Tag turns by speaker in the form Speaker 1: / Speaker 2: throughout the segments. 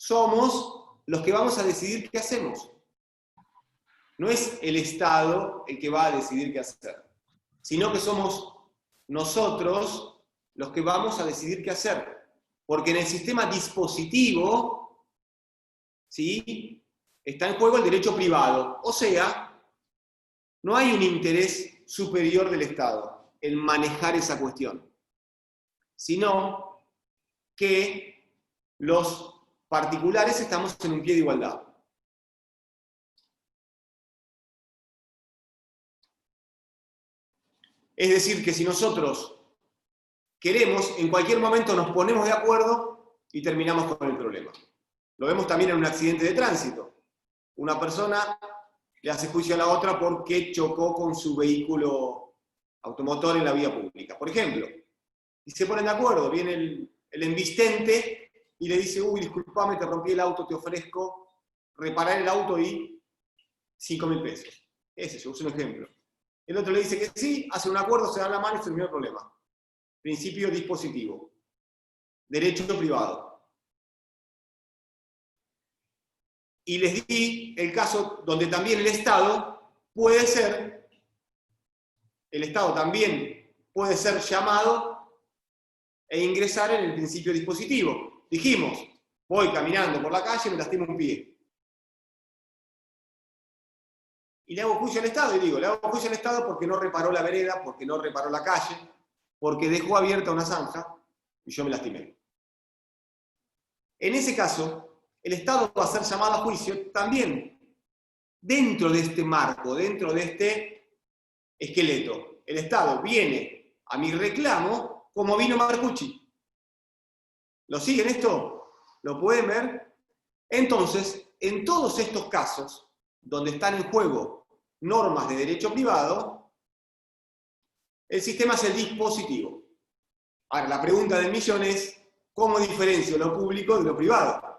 Speaker 1: somos los que vamos a decidir qué hacemos. No es el Estado el que va a decidir qué hacer, sino que somos nosotros los que vamos a decidir qué hacer. Porque en el sistema dispositivo, ¿sí?, está en juego el derecho privado. O sea, no hay un interés superior del Estado en manejar esa cuestión, sino que los particulares estamos en un pie de igualdad. Es decir, que si nosotros queremos, en cualquier momento nos ponemos de acuerdo y terminamos con el problema. Lo vemos también en un accidente de tránsito. Una persona le hace juicio a la otra porque chocó con su vehículo automotor en la vía pública, por ejemplo. Y se ponen de acuerdo, viene el embistente y le dice, uy, disculpame, te rompí el auto, te ofrezco reparar el auto y 5.000 pesos. Ese es un ejemplo. El otro le dice que sí, hace un acuerdo, se da la mano y se termina el problema. Principio dispositivo. Derecho privado. Y les di el caso donde también el Estado también puede ser llamado e ingresar en el principio dispositivo. Dijimos, voy caminando por la calle y me lastimo un pie. Y le hago juicio al Estado, y digo, le hago juicio al Estado porque no reparó la vereda, porque no reparó la calle, porque dejó abierta una zanja y yo me lastimé. En ese caso, el Estado va a ser llamado a juicio también dentro de este marco, dentro de este esqueleto. El Estado viene a mi reclamo como vino Marcucci. ¿Lo siguen esto? ¿Lo pueden ver? Entonces, en todos estos casos, donde están en juego normas de derecho privado, el sistema es el dispositivo. Ahora, la pregunta del millón es, ¿cómo diferencio lo público de lo privado?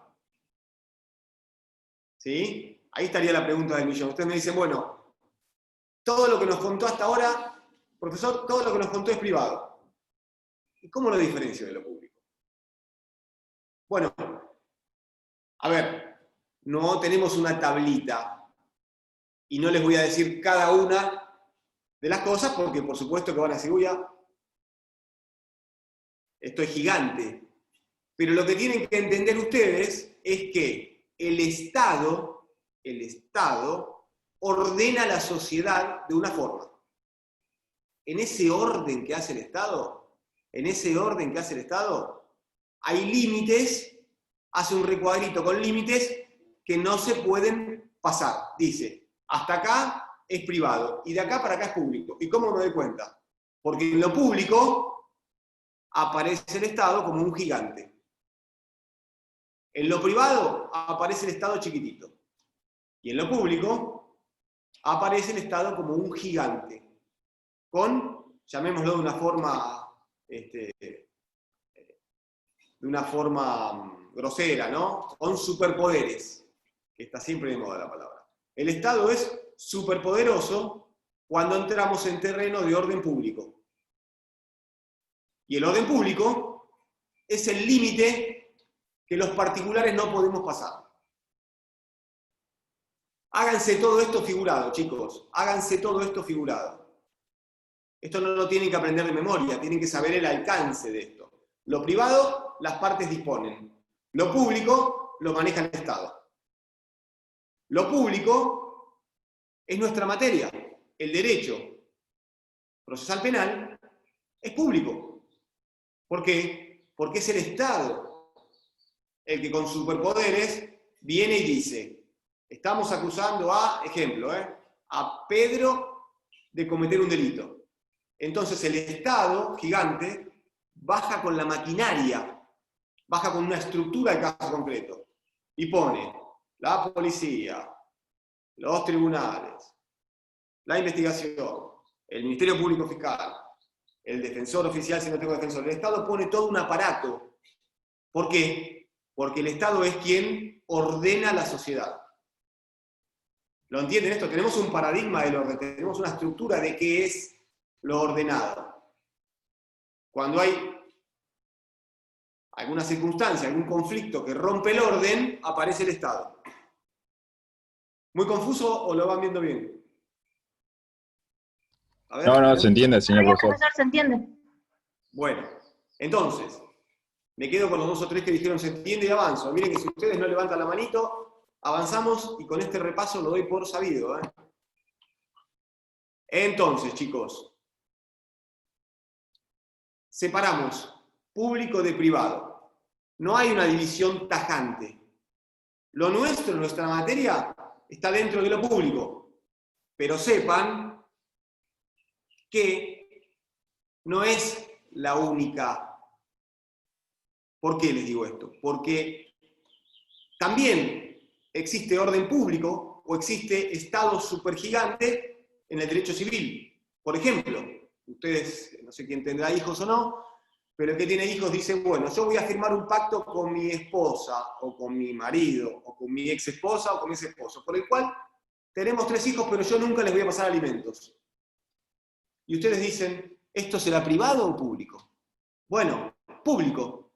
Speaker 1: ¿Sí? Ahí estaría la pregunta del millón. Ustedes me dicen, bueno, todo lo que nos contó hasta ahora, profesor, todo lo que nos contó es privado. ¿Y cómo lo diferencio de lo público? Bueno, a ver, no tenemos una tablita y no les voy a decir cada una de las cosas porque por supuesto que van a decir, uy, esto es gigante. Pero lo que tienen que entender ustedes es que el Estado ordena la sociedad de una forma. En ese orden que hace el Estado, hay límites, hace un recuadrito con límites que no se pueden pasar. Dice, hasta acá es privado y de acá para acá es público. ¿Y cómo me doy cuenta? Porque en lo público aparece el Estado como un gigante. En lo privado aparece el Estado chiquitito. Y en lo público aparece el Estado como un gigante. Con, llamémoslo de una forma grosera, ¿no? Con superpoderes, que está siempre de moda la palabra. El Estado es superpoderoso cuando entramos en terreno de orden público. Y el orden público es el límite que los particulares no podemos pasar. Háganse todo esto figurado, chicos. Háganse todo esto figurado. Esto no lo tienen que aprender de memoria, tienen que saber el alcance de esto. Lo privado, las partes disponen. Lo público, lo maneja el Estado. Lo público es nuestra materia. El derecho procesal penal es público. ¿Por qué? Porque es el Estado el que con superpoderes viene y dice, estamos acusando a, ejemplo, a Pedro de cometer un delito. Entonces el Estado, gigante, baja con la maquinaria, baja con una estructura de caso concreto, y pone la policía, los tribunales, la investigación, el Ministerio Público Fiscal, el defensor oficial si no tengo defensor. El Estado pone todo un aparato. ¿Por qué? Porque el Estado es quien ordena la sociedad. ¿Lo entienden esto? Tenemos un paradigma del orden, tenemos una estructura de qué es lo ordenado. Cuando hay alguna circunstancia, algún conflicto que rompe el orden, aparece el Estado. ¿Muy confuso o lo van viendo bien? A ver.
Speaker 2: No, no, se entiende, señor
Speaker 3: Bien,
Speaker 2: profesor.
Speaker 3: profesor, se entiende.
Speaker 1: Bueno, entonces, me quedo con los 2 o 3 que dijeron se entiende y avanzo. Miren que si ustedes no levantan la manito, avanzamos y con este repaso lo doy por sabido. Entonces, chicos, separamos público de privado. No hay una división tajante. Lo nuestro, nuestra materia, está dentro de lo público. Pero sepan que no es la única. ¿Por qué les digo esto? Porque también existe orden público o existe Estado supergigante en el derecho civil. Por ejemplo, ustedes, no sé quién tendrá hijos o no, pero el que tiene hijos dice, bueno, yo voy a firmar un pacto con mi esposa, o con mi marido, o con mi ex esposa, o con mi ex esposo, por el cual tenemos 3 hijos, pero yo nunca les voy a pasar alimentos. Y ustedes dicen, ¿esto será privado o público? Bueno, público.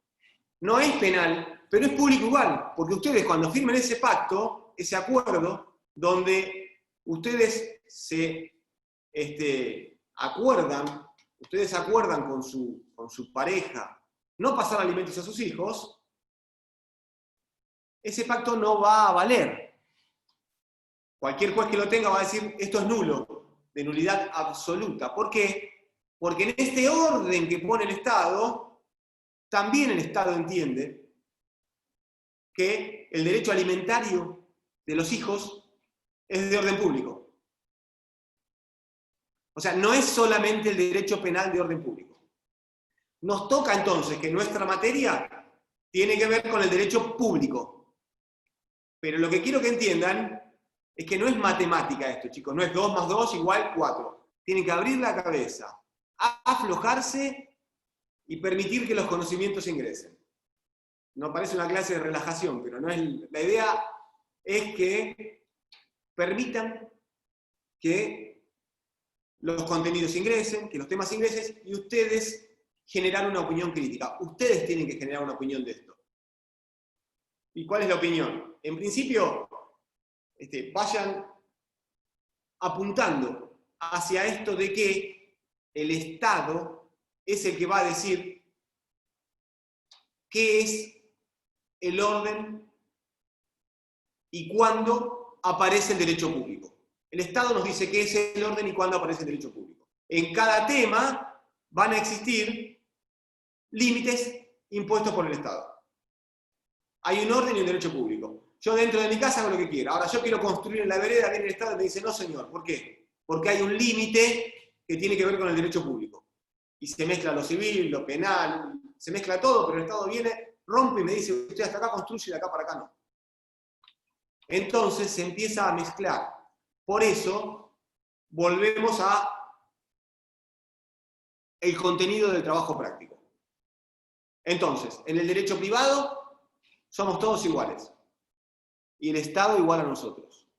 Speaker 1: No es penal, pero es público igual, porque ustedes cuando firmen ese pacto, ese acuerdo, donde ustedes se acuerdan con su pareja no pasar alimentos a sus hijos, ese pacto no va a valer. Cualquier juez que lo tenga va a decir, esto es nulo, de nulidad absoluta. ¿Por qué? Porque en este orden que pone el Estado, también el Estado entiende que el derecho alimentario de los hijos es de orden público. O sea, no es solamente el derecho penal de orden público. Nos toca entonces que nuestra materia tiene que ver con el derecho público. Pero lo que quiero que entiendan es que no es matemática esto, chicos. No es 2 más 2 igual 4. Tienen que abrir la cabeza, aflojarse y permitir que los conocimientos ingresen. No parece una clase de relajación, pero no es, la idea es que permitan que los contenidos ingresen, que los temas ingresen, y ustedes generar una opinión crítica. Ustedes tienen que generar una opinión de esto. ¿Y cuál es la opinión? En principio, vayan apuntando hacia esto de que el Estado es el que va a decir qué es el orden y cuándo aparece el derecho público. El Estado nos dice qué es el orden y cuándo aparece el derecho público. En cada tema van a existir límites impuestos por el Estado. Hay un orden y un derecho público. Yo dentro de mi casa hago lo que quiera. Ahora yo quiero construir en la vereda, viene el Estado y me dice, no señor, ¿por qué? Porque hay un límite que tiene que ver con el derecho público. Y se mezcla lo civil, lo penal, se mezcla todo, pero el Estado viene, rompe y me dice, usted hasta acá construye y de acá para acá no. Entonces se empieza a mezclar. Por eso volvemos a el contenido del trabajo práctico. Entonces, en el derecho privado somos todos iguales. Y el Estado igual a nosotros.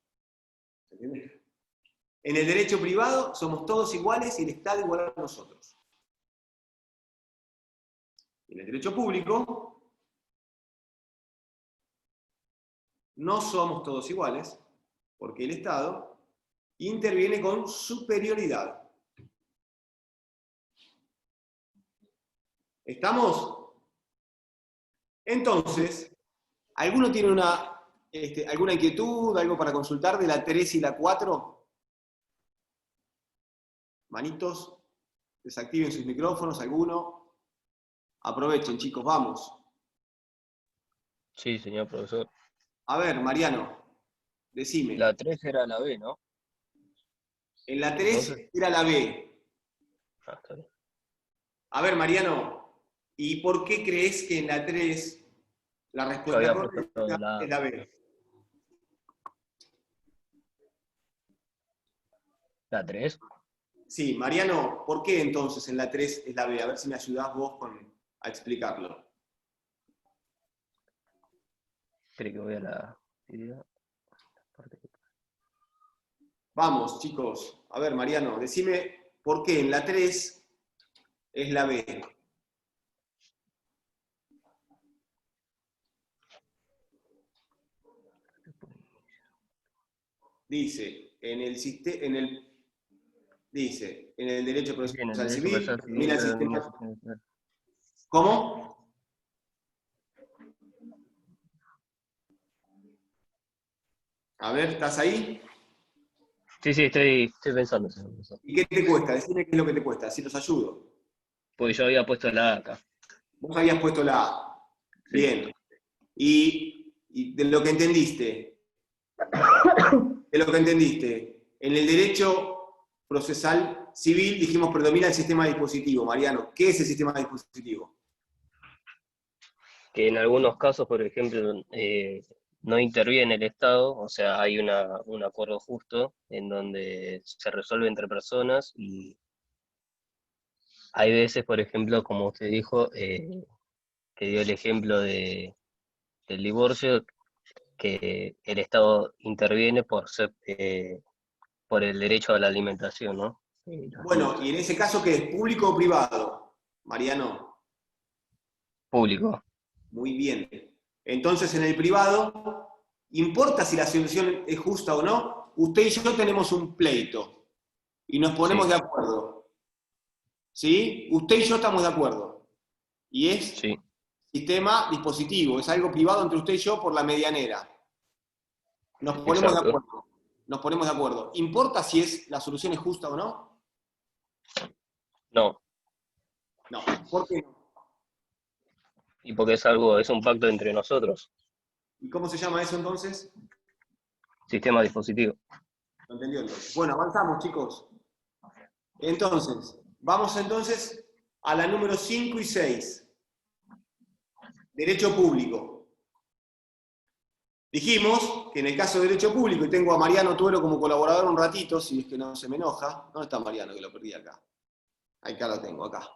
Speaker 1: ¿Se entiende? En el derecho privado somos todos iguales y el Estado igual a nosotros. En el derecho público no somos todos iguales porque el Estado interviene con superioridad. ¿Estamos? Entonces, ¿alguno tiene alguna inquietud, algo para consultar de la 3 y la 4? Manitos, desactiven sus micrófonos, alguno. Aprovechen, chicos, vamos.
Speaker 4: Sí, señor profesor.
Speaker 1: A ver, Mariano, decime.
Speaker 4: La 3 era la B, ¿no?
Speaker 1: En la 3
Speaker 4: Entonces,
Speaker 1: era la B.
Speaker 4: está bien.
Speaker 1: A ver, Mariano, ¿y por qué crees que en la 3 la
Speaker 4: Yo
Speaker 1: respuesta
Speaker 4: había
Speaker 1: correcta
Speaker 4: puesto la
Speaker 1: es la B?
Speaker 4: ¿La 3?
Speaker 1: Sí, Mariano, ¿por qué entonces en la 3 es la B? A ver si me ayudás vos a explicarlo.
Speaker 4: Creo que voy a la idea.
Speaker 1: Vamos, chicos. A ver, Mariano, decime por qué en la 3 es la B. dice, dice, en el derecho
Speaker 4: En el
Speaker 1: procesal
Speaker 4: derecho
Speaker 1: civil,
Speaker 4: procesal civil
Speaker 1: mira el
Speaker 4: predomina
Speaker 1: sistema.
Speaker 4: el sistema penal.
Speaker 1: ¿Cómo? A ver, ¿estás ahí?
Speaker 4: Sí, estoy pensando.
Speaker 1: ¿Y qué te cuesta? Decime qué es lo que te cuesta, así los ayudo.
Speaker 4: Porque yo había puesto la A acá.
Speaker 1: Vos habías puesto la A.
Speaker 4: Sí.
Speaker 1: Bien. Y de lo que entendiste, en el derecho procesal civil dijimos predomina el sistema dispositivo. Mariano, ¿qué es el sistema dispositivo?
Speaker 4: Que en algunos casos, por ejemplo, no interviene el Estado, o sea, hay un acuerdo justo en donde se resuelve entre personas y hay veces, por ejemplo, como usted dijo, que dio el ejemplo del divorcio, que el Estado interviene por el derecho a la alimentación, ¿no? Los
Speaker 1: Bueno,
Speaker 4: niños.
Speaker 1: y en ese caso, ¿qué es? ¿Público o privado? Mariano,
Speaker 4: Público.
Speaker 1: muy bien. Entonces, en el privado, ¿importa si la solución es justa o no? Usted y yo tenemos un pleito y nos ponemos
Speaker 4: Sí,
Speaker 1: de acuerdo. ¿Sí? Usted y yo estamos de acuerdo. Y es
Speaker 4: sí,
Speaker 1: sistema dispositivo, es algo privado entre usted y yo por la medianera. Nos ponemos de
Speaker 4: exacto.
Speaker 1: acuerdo. Nos ponemos de acuerdo. ¿Importa si la solución es justa o no?
Speaker 4: No,
Speaker 1: No. ¿Por qué no?
Speaker 4: y porque es un pacto entre nosotros,
Speaker 1: ¿Y cómo se llama eso entonces?
Speaker 4: sistema dispositivo.
Speaker 1: ¿Lo entendió entonces? Bueno, avanzamos, chicos. Entonces, vamos entonces a la número 5 y 6. Derecho público. Dijimos que en el caso de derecho público, y tengo a Mariano Tuero como colaborador un ratito, si es que no se me enoja. ¿Dónde está Mariano? Que lo perdí acá. Acá lo tengo, acá.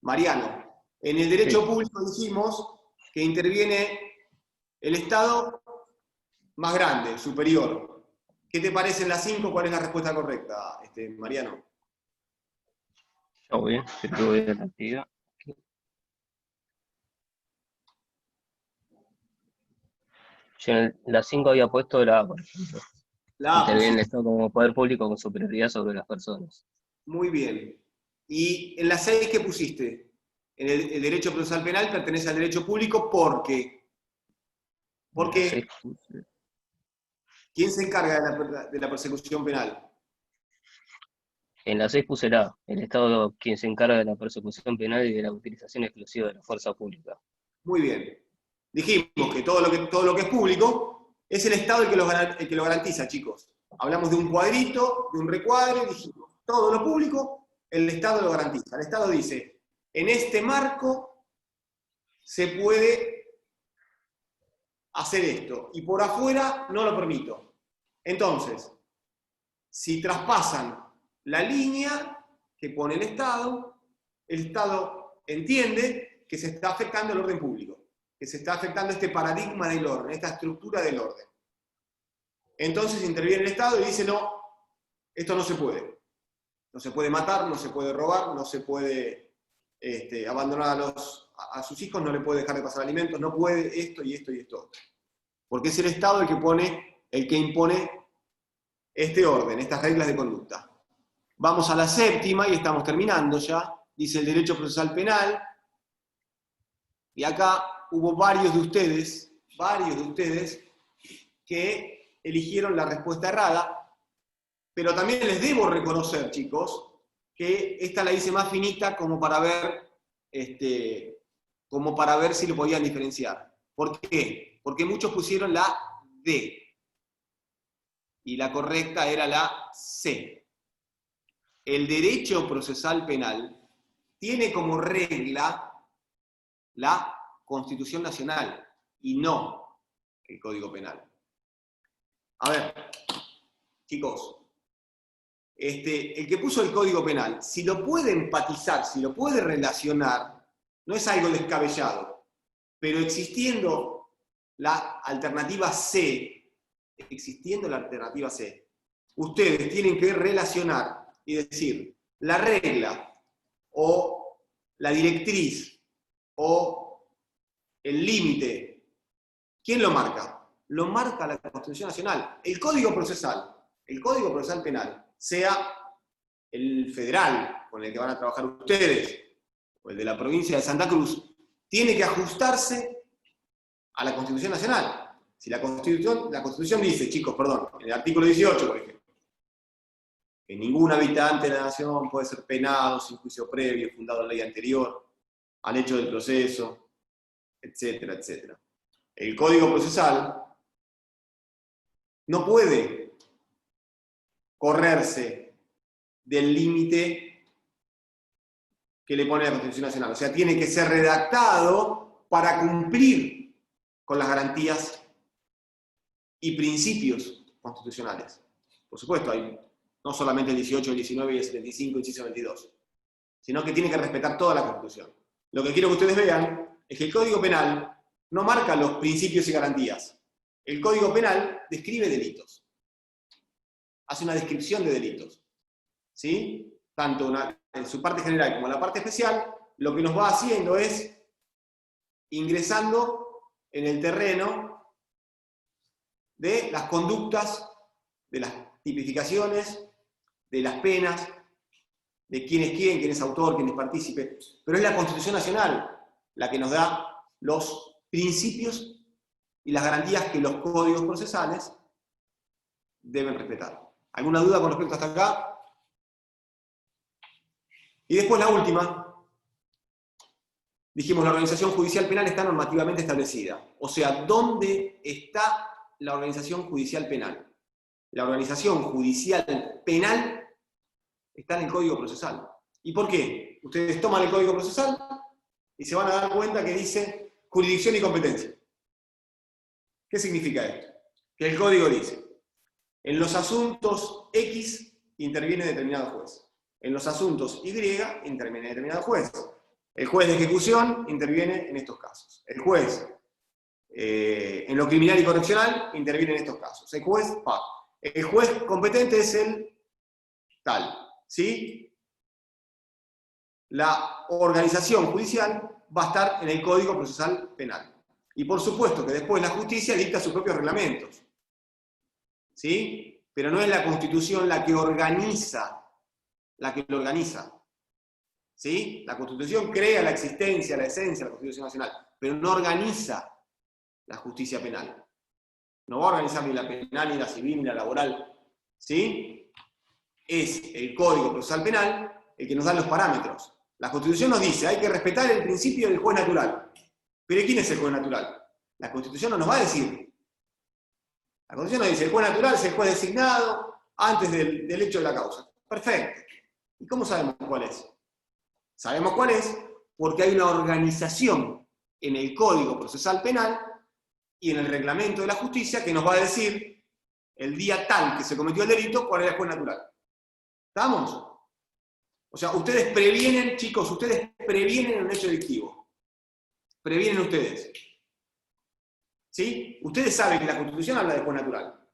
Speaker 1: Mariano, en el
Speaker 4: Sí.
Speaker 1: derecho público dijimos que interviene el Estado más grande, superior. ¿Qué te parece en la 5? ¿Cuál es la respuesta correcta, Mariano?
Speaker 4: Ya voy, creo que voy a la actividad. Yo en la 5 había puesto la A, por ejemplo.
Speaker 1: La A
Speaker 4: Interviene el
Speaker 1: pusiste.
Speaker 4: Estado como poder público con superioridad sobre las personas.
Speaker 1: Muy bien. ¿Y en la 6 qué pusiste? El derecho procesal penal pertenece al derecho público porque.
Speaker 4: En la 6
Speaker 1: Porque, ¿quién se encarga de la persecución penal?
Speaker 4: puse la A. El Estado quien se encarga de la persecución penal y de la utilización exclusiva de la fuerza pública.
Speaker 1: Muy bien. Dijimos que todo lo que es público es el Estado el que lo garantiza, chicos. Hablamos de un cuadrito, de un recuadro, y dijimos, todo lo público, el Estado lo garantiza. El Estado dice, en este marco se puede hacer esto, y por afuera no lo permito. Entonces, si traspasan la línea que pone el Estado entiende que se está afectando el orden público, que se está afectando este paradigma del orden, esta estructura del orden. Entonces interviene el Estado y dice, no, esto no se puede. No se puede matar, no se puede robar, no se puede abandonar a sus hijos, no le puede dejar de pasar alimentos, no puede esto y esto y esto. Porque es el Estado el que impone este orden, estas reglas de conducta. Vamos a la 7ª y estamos terminando ya. Dice el derecho procesal penal. Y acá hubo varios de ustedes que eligieron la respuesta errada, pero también les debo reconocer, chicos, que esta la hice más finita como para ver si lo podían diferenciar. ¿Por qué? Porque muchos pusieron la D y la correcta era la C. El derecho procesal penal tiene como regla la Constitución Nacional y no el Código Penal. A ver, chicos, el que puso el Código Penal, si lo puede empatizar, si lo puede relacionar, no es algo descabellado, pero existiendo la alternativa C, ustedes tienen que relacionar y decir la regla o la directriz o el límite. ¿Quién lo marca? Lo marca la Constitución Nacional. El Código Procesal el Código Procesal Penal, sea el federal con el que van a trabajar ustedes, o el de la provincia de Santa Cruz, tiene que ajustarse a la Constitución Nacional. Si la Constitución dice, chicos, perdón, en el artículo 18, por ejemplo, que ningún habitante de la nación puede ser penado sin juicio previo, fundado en ley anterior, al hecho del proceso, etcétera, etcétera. El Código Procesal no puede correrse del límite que le pone la Constitución Nacional. O sea, tiene que ser redactado para cumplir con las garantías y principios constitucionales. Por supuesto, hay no solamente el 18, el 19 y el 75, inciso 22, sino que tiene que respetar toda la Constitución. Lo que quiero que ustedes vean es que el Código Penal no marca los principios y garantías. El Código Penal describe delitos. Hace una descripción de delitos. ¿Sí? Tanto en su parte general como en la parte especial, lo que nos va haciendo es ingresando en el terreno de las conductas, de las tipificaciones, de las penas, de quién es quién, quién es autor, quién es partícipe. Pero es la Constitución Nacional la que nos da los principios y las garantías que los códigos procesales deben respetar. ¿Alguna duda con respecto hasta acá? Y después la última. Dijimos, la organización judicial penal está normativamente establecida. O sea, ¿dónde está la organización judicial penal? La organización judicial penal está en el Código Procesal. ¿Y por qué? Ustedes toman el Código Procesal y se van a dar cuenta que dice jurisdicción y competencia. ¿Qué significa esto? Que el Código dice, en los asuntos X interviene determinado juez. En los asuntos Y interviene determinado juez. El juez de ejecución interviene en estos casos. El juez en lo criminal y correccional interviene en estos casos. El juez competente es el tal. ¿Sí? La organización judicial va a estar en el Código Procesal Penal. Y por supuesto que después la justicia dicta sus propios reglamentos. ¿Sí? Pero no es la Constitución la que organiza, la que lo organiza. ¿Sí? La Constitución crea la existencia, la esencia de la Constitución Nacional, pero no organiza la justicia penal. No va a organizar ni la penal, ni la civil, ni la laboral. ¿Sí? Es el Código Procesal Penal el que nos da los parámetros. La Constitución nos dice, hay que respetar el principio del juez natural. ¿Pero quién es el juez natural? La Constitución no nos va a decir. La Constitución nos dice, el juez natural es el juez designado antes del hecho de la causa. Perfecto. ¿Y cómo sabemos cuál es? Sabemos cuál es porque hay una organización en el Código Procesal Penal y en el reglamento de la justicia que nos va a decir el día tal que se cometió el delito, cuál era el juez natural. ¿Estamos? O sea, ustedes previenen, chicos, ustedes previenen un hecho delictivo. Previenen ustedes. ¿Sí? Ustedes saben que la Constitución habla de juez natural.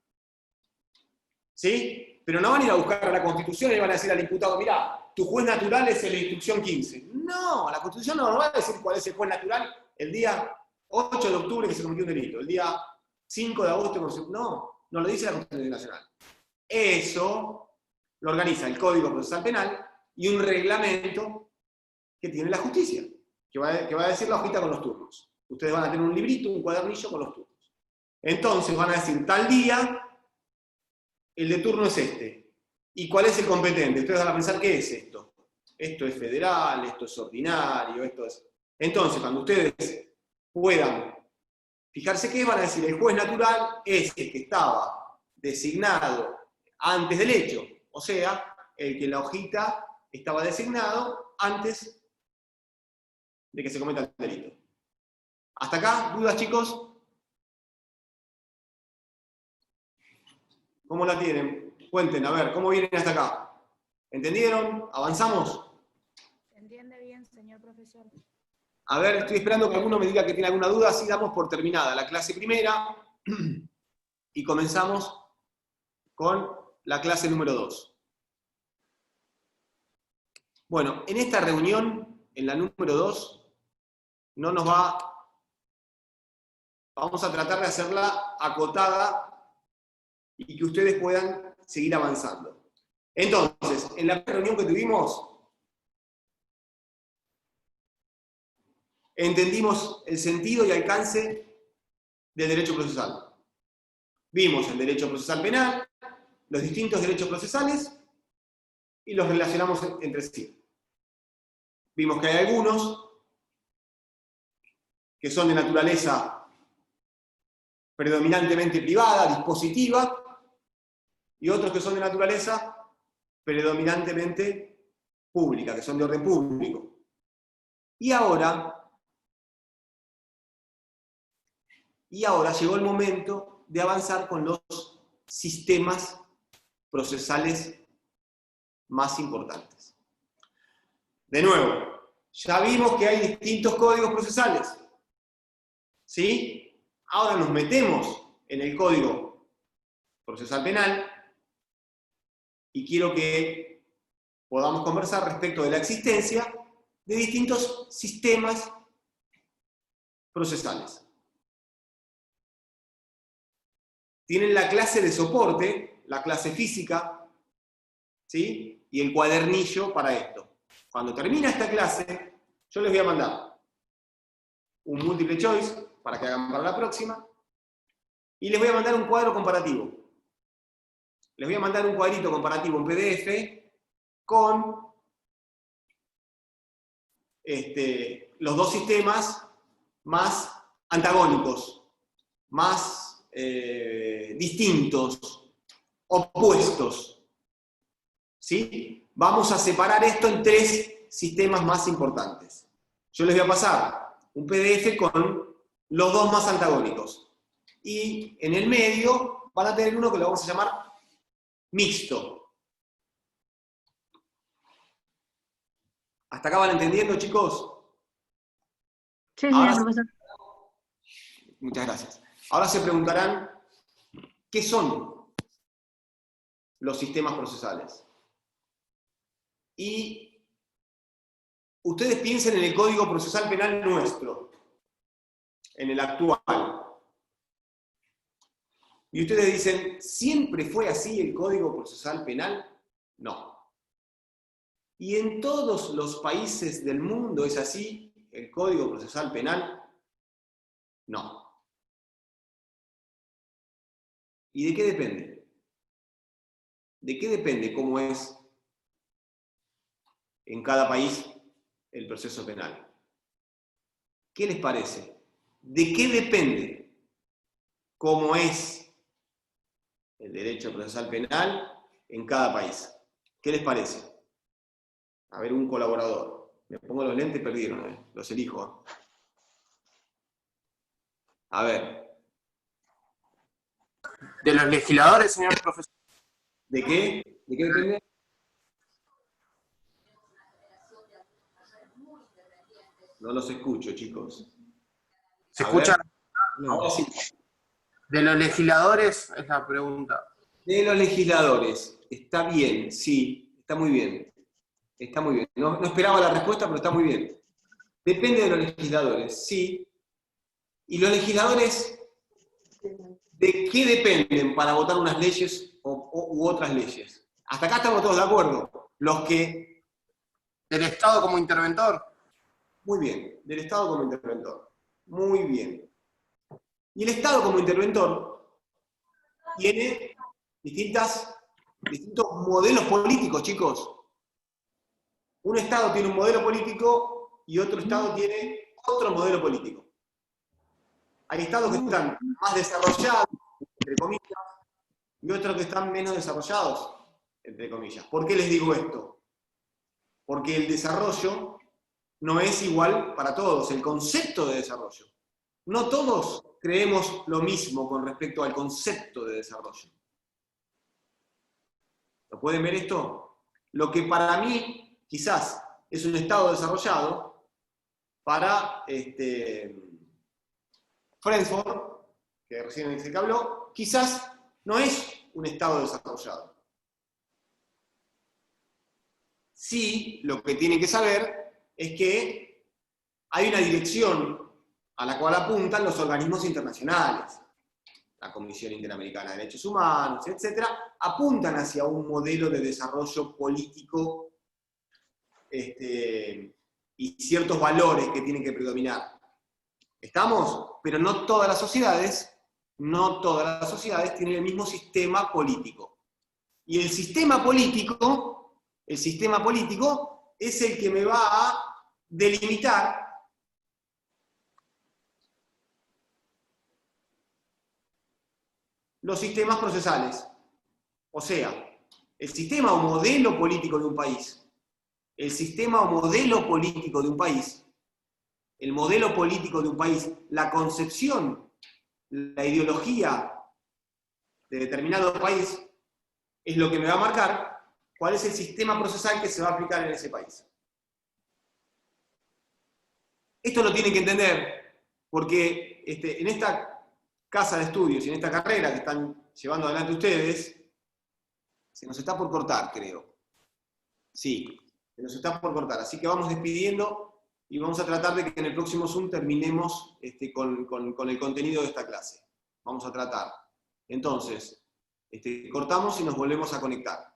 Speaker 1: ¿Sí? Pero no van a ir a buscar a la Constitución y van a decir al imputado, mirá, tu juez natural es la instrucción 15. No, la Constitución no nos va a decir cuál es el juez natural el día 8 de octubre que se cometió un delito, el día 5 de agosto, no lo dice la Constitución Nacional. Eso lo organiza el Código Procesal Penal y un reglamento que tiene la justicia, que va a decir la hojita con los turnos. Ustedes van a tener un librito, un cuadernillo con los turnos. Entonces van a decir, tal día, el de turno es este. ¿Y cuál es el competente? Ustedes van a pensar, ¿qué es esto? Esto es federal, esto es ordinario, esto es... Entonces, cuando ustedes puedan fijarse qué van a decir, el juez natural es el que estaba designado antes del hecho. O sea, el que en la hojita estaba designado antes de que se cometa el delito. ¿Hasta acá? ¿Dudas, chicos? ¿Cómo la tienen? Cuenten, a ver, ¿cómo vienen hasta acá? ¿Entendieron? ¿Avanzamos?
Speaker 2: Se entiende bien, señor profesor.
Speaker 1: A ver, estoy esperando que alguno me diga que tiene alguna duda, así damos por terminada la clase primera y comenzamos con la clase número 2. Bueno, en esta reunión, en la número 2, vamos a tratar de hacerla acotada y que ustedes puedan seguir avanzando. Entonces, en la reunión que tuvimos, entendimos el sentido y alcance del derecho procesal. Vimos el derecho procesal penal, los distintos derechos procesales, y los relacionamos entre sí. Vimos que hay algunos que son de naturaleza predominantemente privada, dispositiva, y otros que son de naturaleza predominantemente pública, que son de orden público. Y ahora llegó el momento de avanzar con los sistemas procesales más importantes. De nuevo, ya vimos que hay distintos códigos procesales. ¿Sí? Ahora nos metemos en el Código Procesal Penal y quiero que podamos conversar respecto de la existencia de distintos sistemas procesales. Tienen la clase de soporte, la clase física, ¿sí? Y el cuadernillo para esto. Cuando termina esta clase, yo les voy a mandar un multiple choice para que hagan para la próxima, y les voy a mandar un cuadro comparativo. Les voy a mandar un cuadrito comparativo en PDF con los dos sistemas más antagónicos, más distintos, opuestos. ¿Sí? Vamos a separar esto en tres sistemas más importantes. Yo les voy a pasar un PDF con los dos más antagónicos. Y en el medio van a tener uno que lo vamos a llamar mixto. ¿Hasta acá van entendiendo, chicos?
Speaker 2: Sí,
Speaker 1: Ahora,
Speaker 2: señor profesor.
Speaker 1: muchas gracias. Ahora se preguntarán, ¿qué son los sistemas procesales? Y ustedes piensen en el Código Procesal Penal nuestro, en el actual. Y ustedes dicen, ¿siempre fue así el Código Procesal Penal? No. ¿Y en todos los países del mundo es así el Código Procesal Penal? No. ¿Y de qué depende? ¿De qué depende cómo es en cada país el proceso penal? ¿Qué les parece? ¿De qué depende cómo es el derecho procesal penal en cada país? ¿Qué les parece? A ver, un colaborador. Me pongo los lentes, perdieron, los elijo. A ver.
Speaker 3: De los legisladores, señor profesor.
Speaker 1: ¿De qué? ¿De qué depende? No los escucho, chicos.
Speaker 3: ¿Se
Speaker 1: A
Speaker 3: escucha?
Speaker 1: ver. Ahora sí.
Speaker 3: De los legisladores es la pregunta.
Speaker 1: De los legisladores. Está bien, sí. Está muy bien. Está muy bien. No esperaba la respuesta, pero está muy bien. Depende de los legisladores, sí. ¿Y los legisladores de qué dependen para votar unas leyes u otras leyes? Hasta acá estamos todos de acuerdo. Los que...
Speaker 3: ¿Del Estado como interventor?
Speaker 1: Muy bien. Del Estado como interventor. Muy bien. Y el Estado como interventor tiene distintos modelos políticos, chicos. Un Estado tiene un modelo político y otro Estado tiene otro modelo político. Hay Estados que están más desarrollados, entre comillas, y otros que están menos desarrollados, entre comillas. ¿Por qué les digo esto? Porque el desarrollo no es igual para todos, el concepto de desarrollo. No todos creemos lo mismo con respecto al concepto de desarrollo. ¿Lo pueden ver esto? Lo que para mí, quizás, es un Estado desarrollado, para Frankfurt, que recién se habló, quizás no es un Estado desarrollado. Sí, lo que tienen que saber es que hay una dirección a la cual apuntan los organismos internacionales. la Comisión Interamericana de Derechos Humanos, etc., apuntan hacia un modelo de desarrollo político y ciertos valores que tienen que predominar. ¿Estamos? Pero no todas las sociedades tienen el mismo sistema político. Y el sistema político es el que me va a delimitar los sistemas procesales. O sea, el sistema o modelo político de un país, la concepción, la ideología de determinado país, es lo que me va a marcar cuál es el sistema procesal que se va a aplicar en ese país. Esto lo tienen que entender, porque en esta casa de estudios y en esta carrera que están llevando adelante ustedes, se nos está por cortar, creo. Sí, se nos está por cortar. Así que vamos despidiendo y vamos a tratar de que en el próximo Zoom terminemos con el contenido de esta clase. Vamos a tratar. Entonces, cortamos y nos volvemos a conectar.